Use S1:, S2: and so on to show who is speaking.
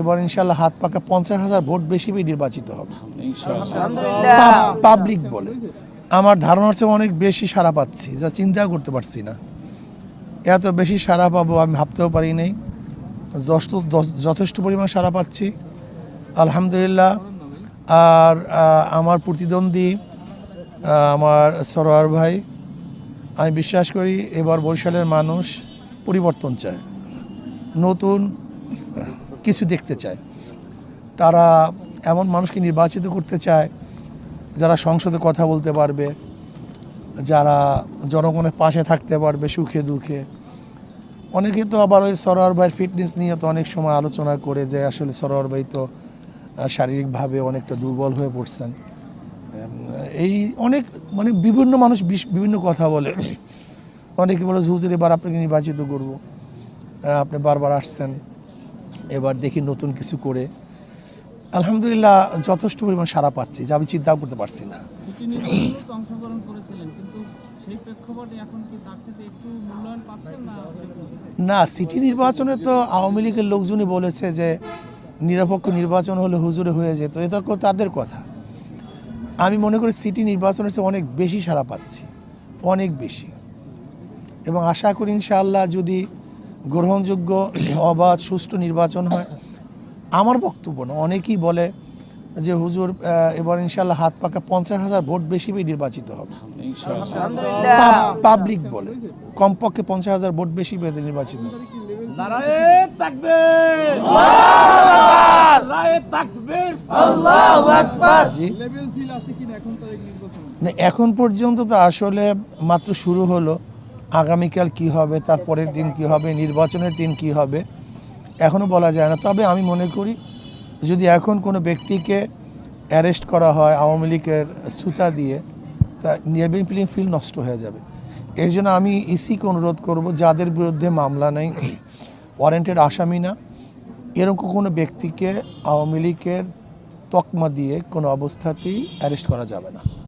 S1: এবার ইনশাল্লাহ হাত পাকা 50,000 ভোট বেশি নির্বাচিত হবে পাবলিক বলে। আমার ধারণার চেয়ে অনেক বেশি সাড়া পাচ্ছি, যা চিন্তা করতে পারছি না। এত বেশি সাড়া পাবো আমি ভাবতেও পারি নাই। যথেষ্ট পরিমাণ সাড়া পাচ্ছি আলহামদুলিল্লাহ। আর আমার প্রতিদ্বন্দ্বী আমার সরোয়ার ভাই, আমি বিশ্বাস করি এবার বরিশালের মানুষ পরিবর্তন চায়, নতুন কিছু দেখতে চায়। তারা এমন মানুষকে নির্বাচিত করতে চায় যারা সংসদে কথা বলতে পারবে, যারা জনগণের পাশে থাকতে পারবে সুখে দুঃখে। অনেকে তো আবার ওই সরোয়ার ভাইয়ের ফিটনেস নিয়ে তো অনেক সময় আলোচনা করে যে আসলে সরোয়ার ভাই তো শারীরিকভাবে অনেকটা দুর্বল হয়ে পড়ছেন। এই অনেক মানে বিভিন্ন মানুষ বিভিন্ন কথা বলে। অনেকে বলে হুজুর এবার আপনাকে নির্বাচিত করব, আপনি বারবার আসছেন, এবার দেখি নতুন কিছু করে। আলহামদুলিল্লাহ যথেষ্ট পরিমাণ সাড়া পাচ্ছি, যা আমি চিন্তাও করতে পারছি না। না, সিটি নির্বাচনে তো আওয়ামী লীগের লোকজনই বলেছে যে নিরপেক্ষ নির্বাচন হলে হুজুরে হয়ে যেত, এটা তাদের কথা। আমি মনে করি সিটি নির্বাচনের চেয়ে অনেক বেশি সাড়া পাচ্ছি, অনেক বেশি। এবং আশা করি ইনশাআল্লাহ যদি গ্রহণযোগ্য অবাধ সুষ্ঠু নির্বাচন হয়। আমার বক্তব্য না, অনেকেই বলে যে হুজুর এবার ইনশাআল্লাহ হাত পাকা 50,000 ভোট বেশি নির্বাচিত হবে পাবলিক বলে। কমপক্ষে 50,000 ভোট বেশি নির্বাচিত হবে। এখন পর্যন্ত তো আসলে মাত্র শুরু হলো। আগামীকাল কি হবে, তারপরের দিন কি হবে, নির্বাচনের দিন কি হবে এখনও বলা যায় না। তবে আমি মনে করি যদি এখন কোনো ব্যক্তিকে অ্যারেস্ট করা হয় আওয়ামী লীগের সুতা দিয়ে, তা লেভেল প্লেইং ফিল্ড নষ্ট হয়ে যাবে। এর জন্য আমি ইসিকে অনুরোধ করব, যাদের বিরুদ্ধে মামলা নেই, ওয়ারেন্টেড আসামি না, এরকম কোনো ব্যক্তিকে আওয়ামী লীগের তকমা দিয়ে কোনো অবস্থাতেই অ্যারেস্ট করা যাবে না।